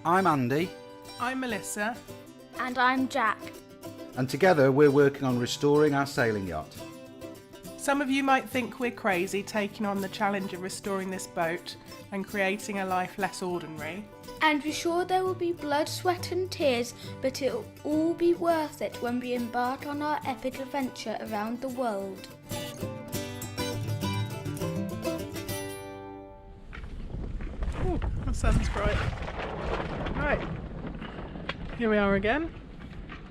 I'm Andy. I'm Melissa. And I'm Jack. And together we're working on restoring our sailing yacht. Some of you might think we're crazy taking on the challenge of restoring this boat and creating a life less ordinary. And we're sure there will be blood, sweat and tears, but it'll all be worth it when we embark on our epic adventure around the world. Ooh, the sun's bright. Right, here we are again.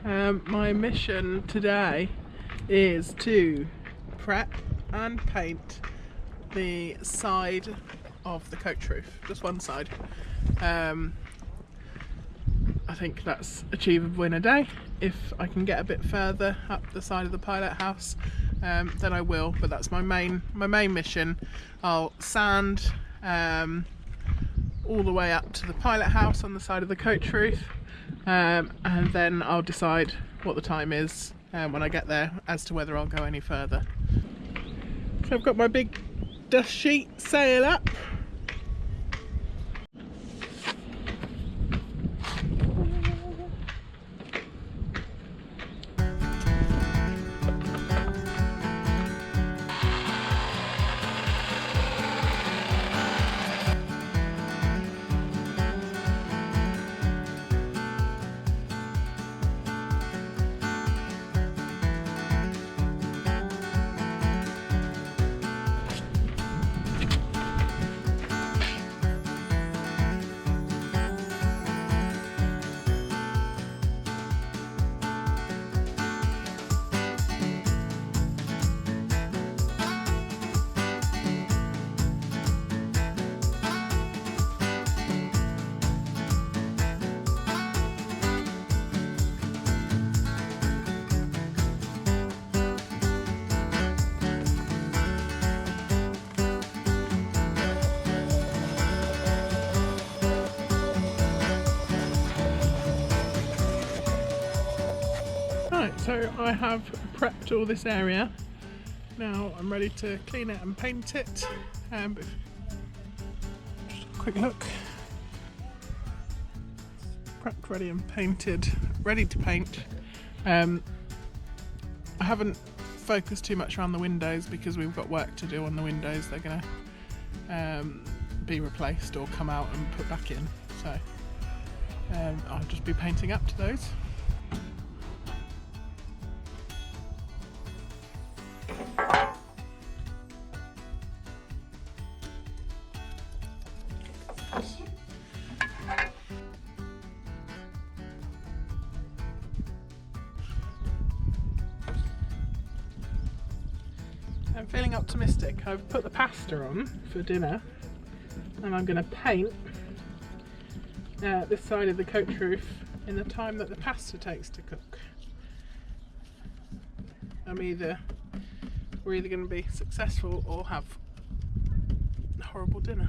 My mission today is to prep and paint the side of the coach roof, just one side. I think that's achievable in a day. If I can get a bit further up the side of the pilot house, then I will, but that's my main mission. I'll sand all the way up to the pilot house on the side of the coach roof, and then I'll decide what the time is when I get there as to whether I'll go any further. So I've got my big dust sheet sail up. Right, so I have prepped all this area. Now I'm ready to clean it and paint it. Just a quick look. Prepped, ready and painted, ready to paint. I haven't focused too much around the windows because we've got work to do on the windows. They're going to be replaced or come out and put back in. So I'll just be painting up to those. I'm feeling optimistic. I've put the pasta on for dinner and I'm going to paint this side of the coach roof in the time that the pasta takes to cook. We're either going to be successful or have a horrible dinner.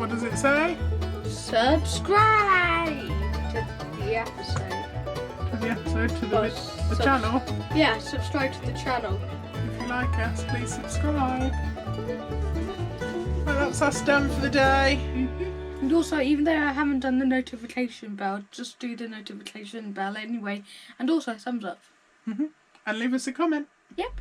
What does it say? Subscribe to the episode. To the episode, to the channel. Yeah, subscribe to the channel. If you like us, please subscribe. Well, that's us done for the day. And also, even though I haven't done the notification bell, just do the notification bell anyway. And also, thumbs up. And leave us a comment. Yep.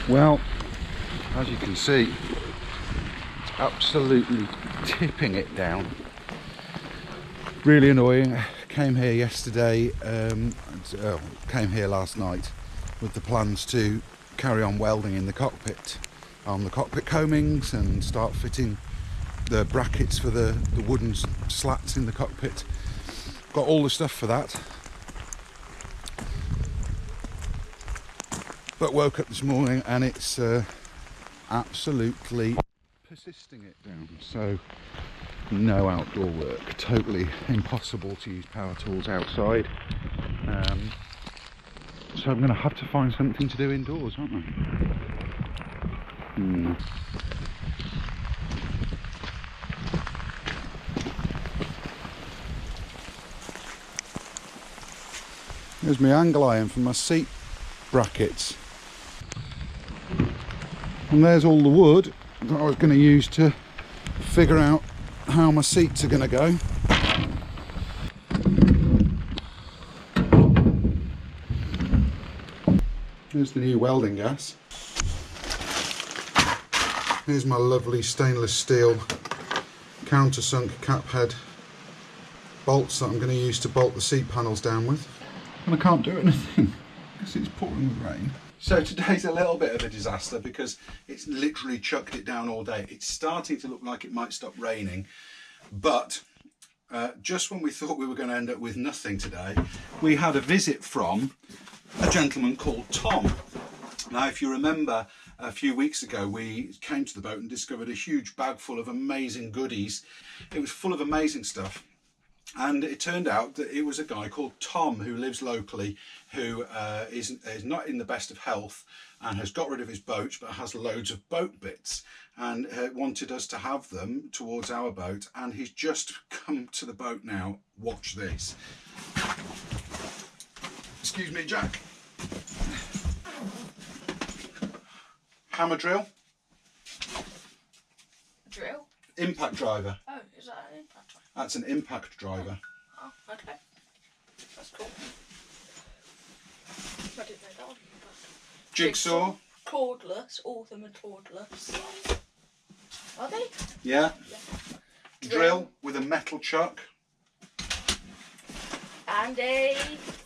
Well, as you can see, it's absolutely tipping it down. Really annoying. Came here yesterday, came here last night with the plans to carry on welding in the cockpit, on the cockpit coamings, and start fitting the brackets for the wooden slats in the cockpit. Got all the stuff for that. But woke up this morning and it's absolutely persisting it down. So no outdoor work. Totally impossible to use power tools outside. So I'm going to have to find something to do indoors, aren't I? There's my angle iron for my seat brackets. And there's all the wood that I was going to use to figure out how my seats are going to go. Here's the new welding gas. Here's my lovely stainless steel countersunk cap head bolts that I'm going to use to bolt the seat panels down with. And I can't do anything because it's pouring with rain. So today's a little bit of a disaster because it's literally chucked it down all day. It's starting to look like it might stop raining, but just when we thought we were going to end up with nothing today, we had a visit from a gentleman called Tom. Now, if you remember, a few weeks ago we came to the boat and discovered a huge bag full of amazing goodies. It was full of amazing stuff. And it turned out that it was a guy called Tom who lives locally, who is not in the best of health and has got rid of his boat but has loads of boat bits and wanted us to have them towards our boat, and he's just come to the boat now. Watch this. Excuse me, Jack. Hammer drill. Drill? Impact driver. Oh, is that an impact driver? That's an impact driver. Oh, okay. That's cool. I didn't know that one. Jigsaw. Cordless. All of them are cordless. Are they? Yeah. Drill with a metal chuck. And a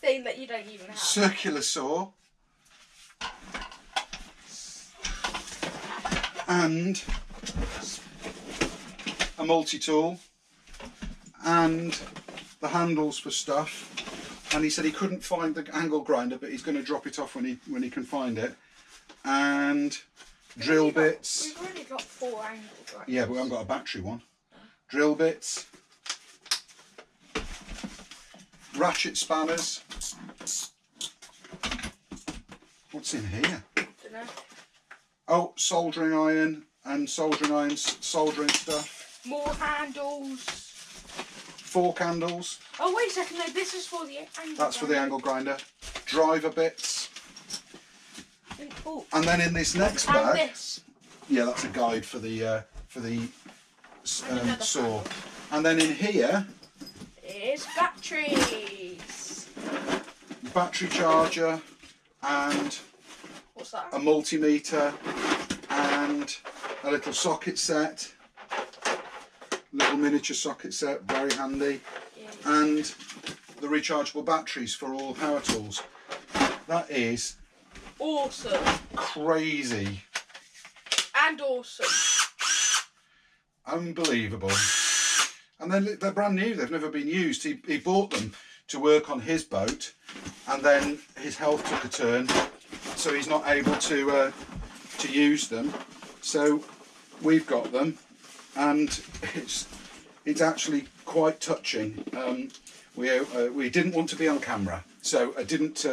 thing that you don't even have. Circular saw. And a multi-tool. And the handles for stuff. And he said he couldn't find the angle grinder, but he's going to drop it off when he can find it. And drill bits. We've already got 4 angle grinders. Yeah, but we haven't got a battery one. Drill bits. Ratchet spanners. What's in here? Dunno. Oh, soldering iron and soldering stuff. More handles. Fork handles. Oh, wait a second, no, this is for the angle. That's for the angle grinder. Driver bits. Oh. And then in this next And bag, this. yeah, that's a guide for the another saw. handle. And then in here, Is batteries. battery charger and What's that? a multimeter and a little socket set, little miniature socket set, very handy, and the rechargeable batteries for all power tools. That is Awesome. crazy. And awesome. Unbelievable. And then they're brand new, they've never been used. He bought them to work on his boat, and then his health took a turn, so he's not able to use them. So we've got them, and it's actually quite touching. We didn't want to be on camera, so I didn't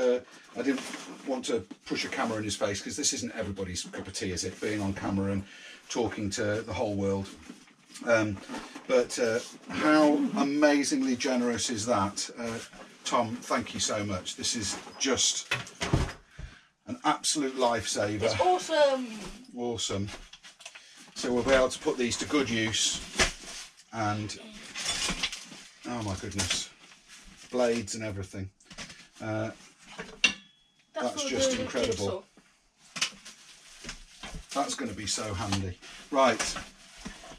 want to push a camera in his face, because this isn't everybody's cup of tea, is it? Being on camera and talking to the whole world. But how amazingly generous is that? Tom, thank you so much. This is just an absolute lifesaver. It's awesome. Awesome. So we'll be able to put these to good use, and oh my goodness, blades and everything. That's just incredible. That's going to be so handy. Right,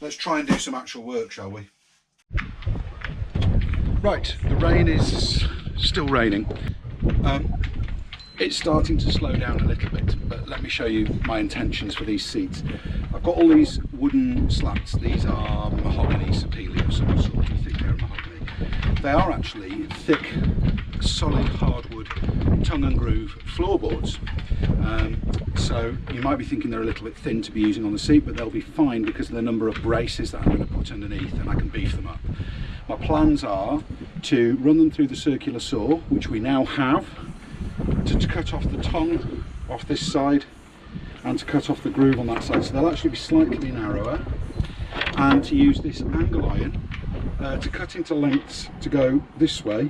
let's try and do some actual work, shall we? Right, the rain is still raining. It's starting to slow down a little bit, but let me show you my intentions for these seats. I've got all these wooden slats. These are mahogany, sapele of some sort. I think they're mahogany. They are actually thick, solid hardwood tongue and groove floorboards. So you might be thinking they're a little bit thin to be using on the seat, but they'll be fine because of the number of braces that I'm going to put underneath, and I can beef them up. My plans are to run them through the circular saw, which we now have, to cut off the tongue off this side and to cut off the groove on that side, so they'll actually be slightly narrower, and to use this angle iron to cut into lengths to go this way,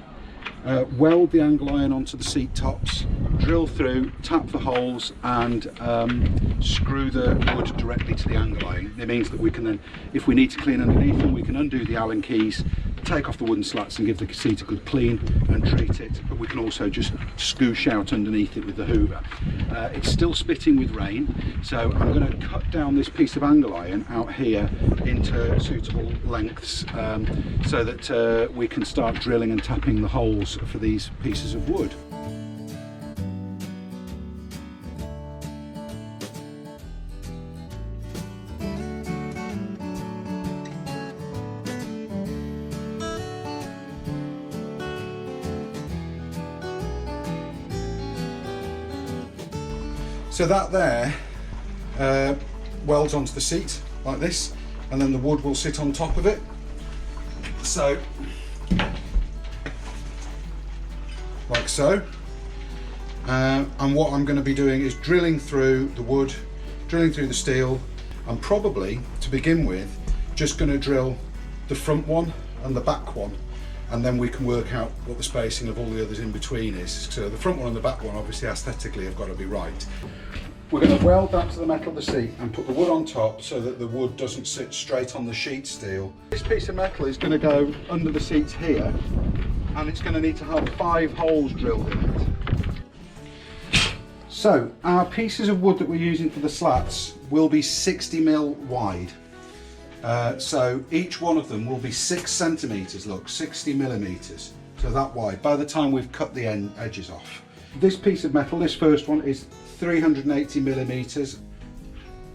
weld the angle iron onto the seat tops, drill through, tap the holes, and screw the wood directly to the angle iron. It means that we can then, if we need to clean underneath them, we can undo the Allen keys, take off the wooden slats and give the seat a good clean and treat it, but we can also just scoosh out underneath it with the hoover. It's still spitting with rain, so I'm going to cut down this piece of angle iron out here into suitable lengths, so that we can start drilling and tapping the holes for these pieces of wood. So that there welds onto the seat like this, and then the wood will sit on top of it. So, like so. And what I'm going to be doing is drilling through the wood, drilling through the steel. I'm probably, to begin with, just going to drill the front one and the back one, and then we can work out what the spacing of all the others in between is. So the front one and the back one obviously aesthetically have got to be right. We're going to weld that to the metal of the seat and put the wood on top so that the wood doesn't sit straight on the sheet steel. This piece of metal is going to go under the seats here, and it's going to need to have 5 holes drilled in it. So our pieces of wood that we're using for the slats will be 60mm wide. So each one of them will be 6 centimetres, look, 60mm, so that wide, by the time we've cut the edges off. This piece of metal, this first one, is 380mm.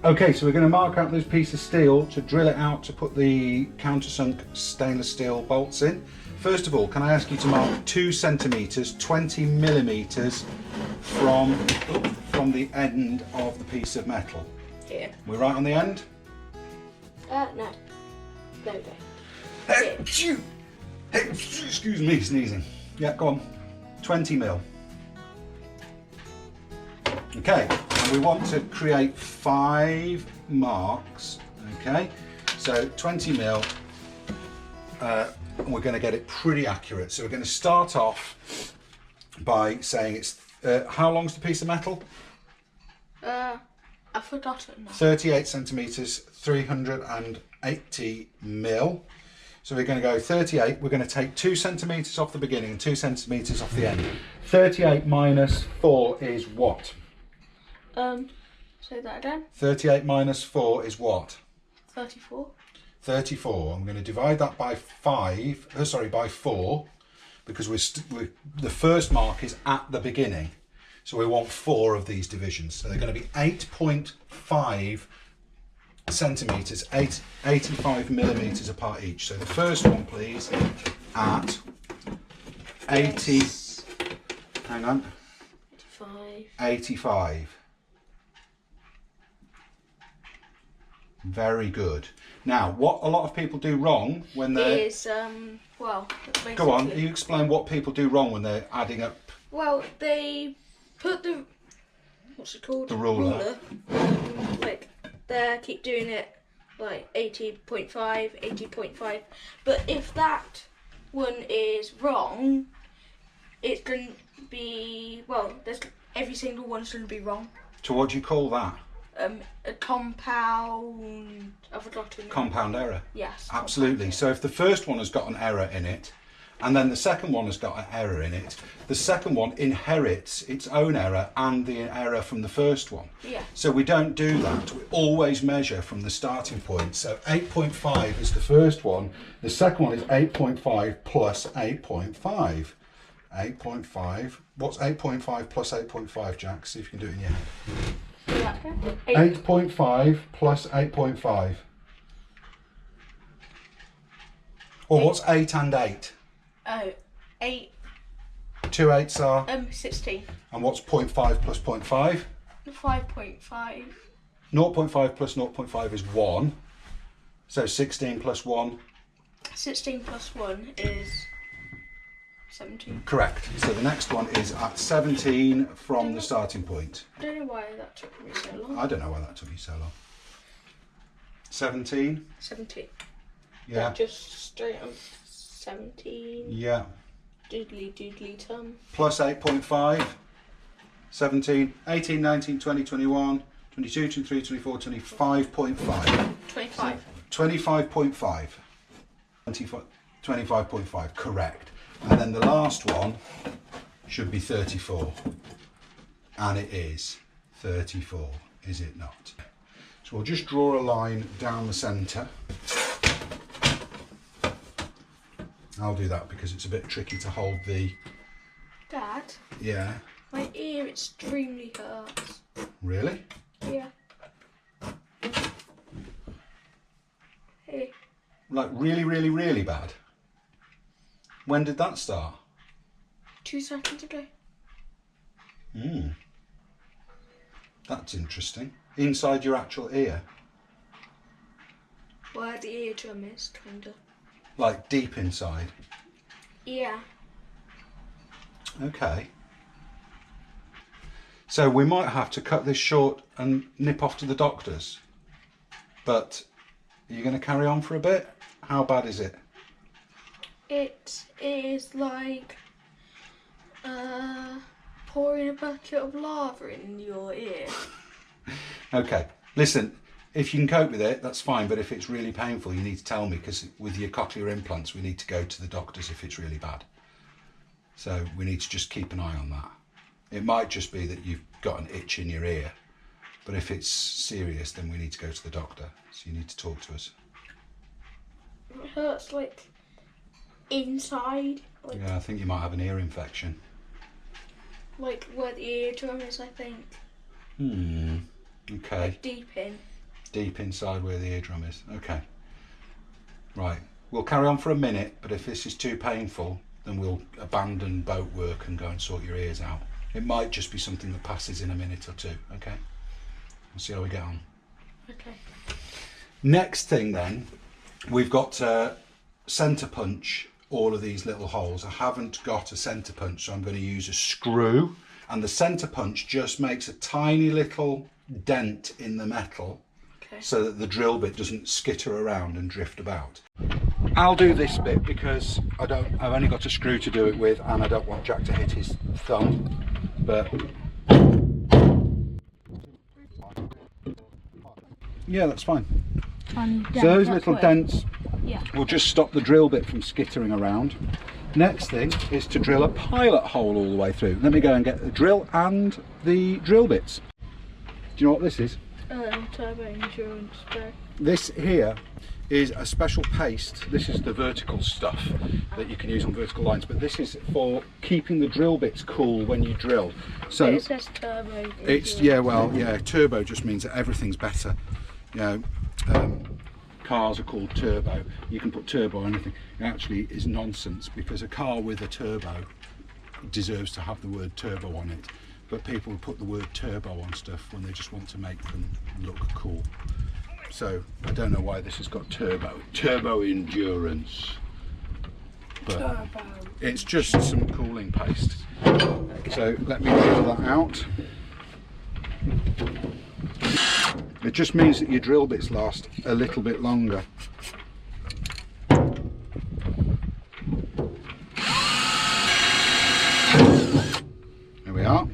Okay, so we're going to mark out this piece of steel to drill it out to put the countersunk stainless steel bolts in. First of all, can I ask you to mark 2 centimetres, 20mm from the end of the piece of metal? Yeah. We're right on the end? No. Excuse me, sneezing. Yeah, go on. 20mm. Okay, and we want to create 5 marks. Okay, so 20mm, and we're going to get it pretty accurate. So we're going to start off by saying it's how long's the piece of metal? I've forgotten now. 38 centimetres, 380mm. So we're going to go 38. We're going to take 2 centimetres off the beginning and 2 centimetres off the end. 38 minus 4 is what? Say that again. 38 minus 4 is what? 34. 34. I'm going to divide that by 4, because the first mark is at the beginning. So we want 4 of these divisions. So they're going to be 8.5 centimetres, 85mm apart each. So the first one, please, at 80. Hang on. 5. 85. Very good. Now, what a lot of people do wrong when they well, go on, you explain what people do wrong when they're adding up. Well, they put the The ruler. Like they keep doing it like 80.5, 80.5. But if that one is wrong, it's going to be every single one's going to be wrong. So what do you call that? A compound. I've forgotten. Compound error. Yes. Absolutely. So if the first one has got an error in it, and then the second one has got an error in it, the second one inherits its own error and the error from the first one. Yeah. So we don't do that. We always measure from the starting point. So 8.5 is the first one. The second one is 8.5 plus 8.5. 8.5. What's 8.5 plus 8.5, Jack? See if you can do it in your head. 8.5 plus 8.5. Or what's 8 and 8? Oh, 8. 2 8s are? 16. And what's 0.5 plus 0.5? 5.5. 0.5 plus 0.5 is 1. So 16 plus 1? 16 plus 1 is 17. Correct. So the next one is at 17 from the starting point. I don't know why that took me so long. I don't know why that took you so long. 17? 17. Yeah. Just straight on 17. Yeah. Doodly tum. Plus 8.5. 17, 18, 19, 20, 21, 22, 23, 24, 25.5. 25. 25.5. 25.5, correct. And then the last one should be 34. And it is 34, is it not? So we'll just draw a line down the centre. I'll do that because it's a bit tricky to hold the... Dad? Yeah. My ear extremely hurts. Really? Yeah. Hey. Like really, really, really bad? When did that start? 2 seconds ago. That's interesting. Inside your actual ear? Where the eardrum is, kinda. Like deep inside? Yeah. Okay. So we might have to cut this short and nip off to the doctor's. But are you going to carry on for a bit? How bad is it? It is like pouring a bucket of lava in your ear. Okay, listen, if you can cope with it, that's fine, but if it's really painful, you need to tell me, because with your cochlear implants, we need to go to the doctors if it's really bad. So we need to just keep an eye on that. It might just be that you've got an itch in your ear, but if it's serious, then we need to go to the doctor. So you need to talk to us. It hurts like inside. Like, Yeah, I think you might have an ear infection. Like where the eardrum is, I think. Okay. Like deep in. Deep inside where the eardrum is. Okay. Right. We'll carry on for a minute, but if this is too painful, then we'll abandon boat work and go and sort your ears out. It might just be something that passes in a minute or two, okay? We'll see how we get on. Okay. Next thing then, we've got to centre punch all of these little holes. I haven't got a centre punch, so I'm going to use a screw, and the centre punch just makes a tiny little dent in the metal, Okay. so that the drill bit doesn't skitter around and drift about. I'll do this bit because I've only got a screw to do it with, and I don't want Jack to hit his thumb, but yeah, that's fine. So those little dents will just stop the drill bit from skittering around. Next thing is to drill a pilot hole all the way through. Let me go and get the drill and the drill bits. Do you know what this is? Turbo insurance spray. This here is a special paste. This is the vertical stuff that you can use on vertical lines, but this is for keeping the drill bits cool when you drill. So it says turbo. it's, yeah, well, yeah, turbo just means that everything's better. You know, cars are called turbo. You can put turbo on anything. It actually is nonsense, because a car with a turbo deserves to have the word turbo on it. but people put the word turbo on stuff when they just want to make them look cool. So I don't know why this has got turbo endurance, but it's just some cooling paste. So let me drill that out. It just means that your drill bits last a little bit longer. There we are.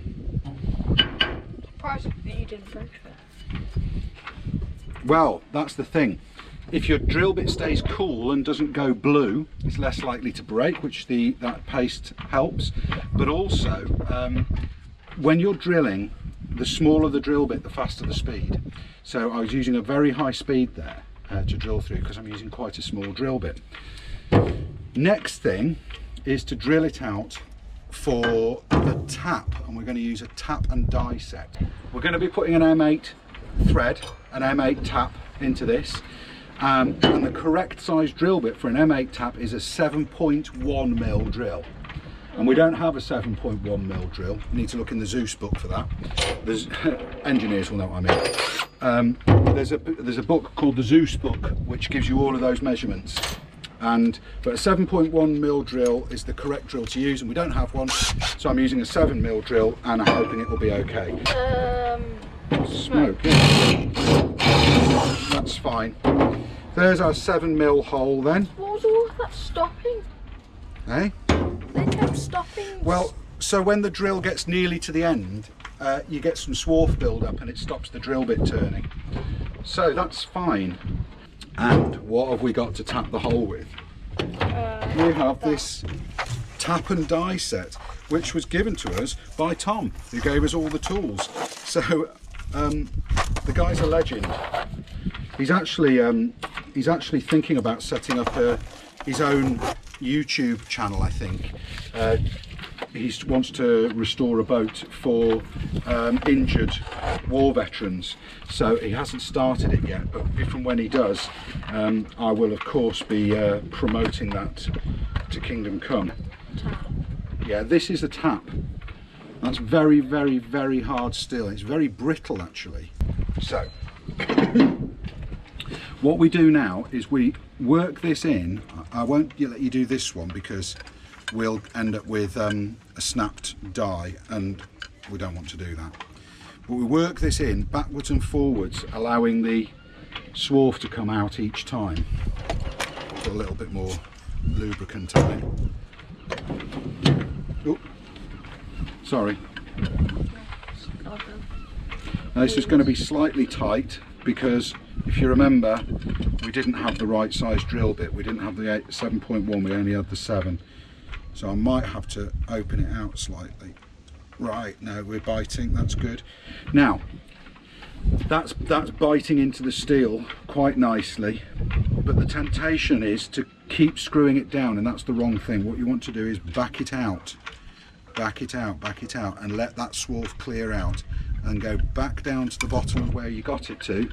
Surprised that you didn't break it. Well, that's the thing. If your drill bit stays cool and doesn't go blue, it's less likely to break, which that paste helps. But also, when you're drilling, the smaller the drill bit, the faster the speed. So I was using a very high speed there to drill through because I'm using quite a small drill bit. Next thing is to drill it out for the tap, and we're going to use a tap and die set. We're going to be putting an M8 thread, an M8 tap into this, and the correct size drill bit for an M8 tap is a 7.1mm drill. And we don't have a 7.1mm drill. You need to look in the Zeus book for that. There's engineers will know what I mean. There's a book called the Zeus book which gives you all of those measurements. But a 7.1mm drill is the correct drill to use, and we don't have one, so I'm using a 7mm drill, and I'm hoping it will be okay. Smoke. Yeah. That's fine. There's our 7mm hole then. What was all that stopping? Eh? They kept stopping. Well, so when the drill gets nearly to the end, you get some swarf build up and it stops the drill bit turning. So that's fine. And what have we got to tap the hole with? We have this tap and die set, which was given to us by Tom, who gave us all the tools. So the guy's a legend. He's actually thinking about setting up his own YouTube channel, I think. He wants to restore a boat for injured war veterans, so he hasn't started it yet, but if and when he does, I will of course be promoting that to Kingdom Come. Tap. Yeah, this is a tap. That's very, very, very hard steel. It's very brittle actually. So what we do now is we work this in. I won't let you do this one because we'll end up with a snapped die, and we don't want to do that. But we work this in backwards and forwards, allowing the swarf to come out each time. Put a little bit more lubricant on it. Oh, sorry. Now this is going to be slightly tight because if you remember, we didn't have the right size drill bit. We didn't have the 7.1, we only had the 7. So I might have to open it out slightly. Right, no, we're biting, that's good. Now, that's biting into the steel quite nicely, but the temptation is to keep screwing it down, and that's the wrong thing. What you want to do is back it out, back it out, back it out, and let that swarf clear out, and go back down to the bottom of where you got it to,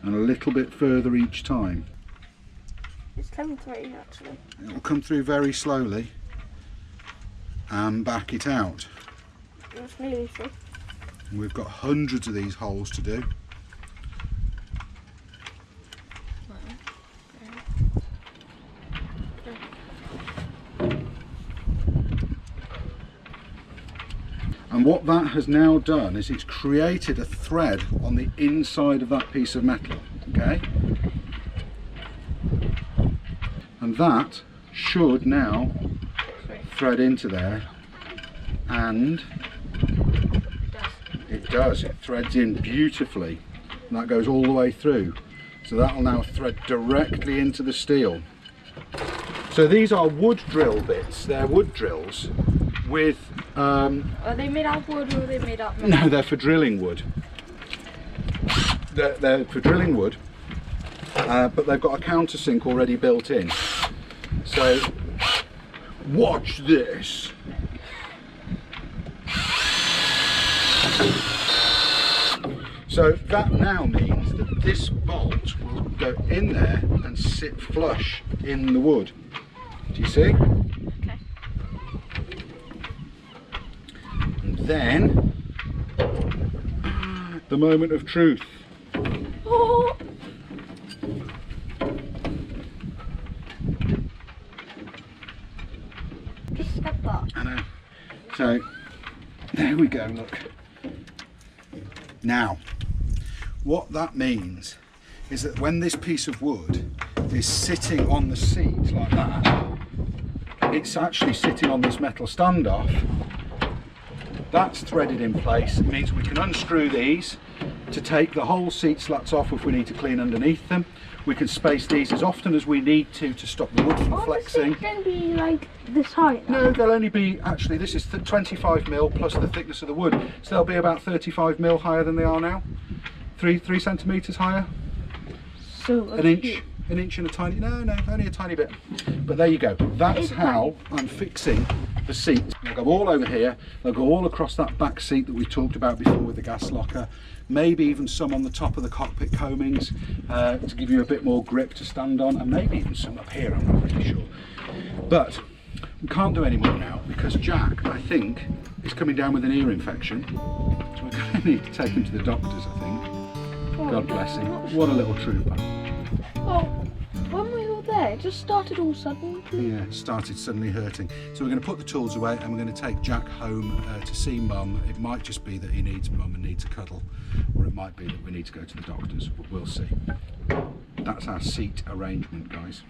and a little bit further each time. It's coming through actually. It will come through very slowly, and back it out. It's nearly through. We've got hundreds of these holes to do. And what that has now done is it's created a thread on the inside of that piece of metal, okay? And that should now thread into there, and it does, it threads in beautifully, and that goes all the way through. So that will now thread directly into the steel. So these are wood drill bits, they're wood drills with... Are they made out of wood or are they made out of metal? No, they're for drilling wood. They're for drilling wood, but they've got a countersink already built in. So watch this. So that now means that this bolt will go in there and sit flush in the wood. Do you see? Okay. And then The moment of truth. Oh. Just step back. I know. So, there we go, look. Now, what that means is that when this piece of wood is sitting on the seat like that, it's actually sitting on this metal standoff. That's threaded in place. It means we can unscrew these to take the whole seat slats off if we need to clean underneath them. We can space these as often as we need to stop the wood from flexing. It's going to be like this height now? No, they'll only be, actually this is 25mm plus the thickness of the wood, so they'll be about 35mm higher than they are now. 3 centimetres higher. So an inch and a tiny, no, only a tiny bit. But there you go. That's how I'm fixing the seat. They'll go all over here, they'll go all across that back seat that we talked about before with the gas locker, maybe even some on the top of the cockpit coamings to give you a bit more grip to stand on, and maybe even some up here, I'm not really sure. But we can't do any more now because Jack, I think, is coming down with an ear infection. So we're going to need to take him to the doctors, I think. God bless him. What a little trooper. Well, when we were there, it just started all suddenly. Yeah, it started suddenly hurting. So we're going to put the tools away and we're going to take Jack home to see Mum. It might just be that he needs Mum and needs a cuddle, or it might be that we need to go to the doctors. We'll see. That's our seat arrangement, guys.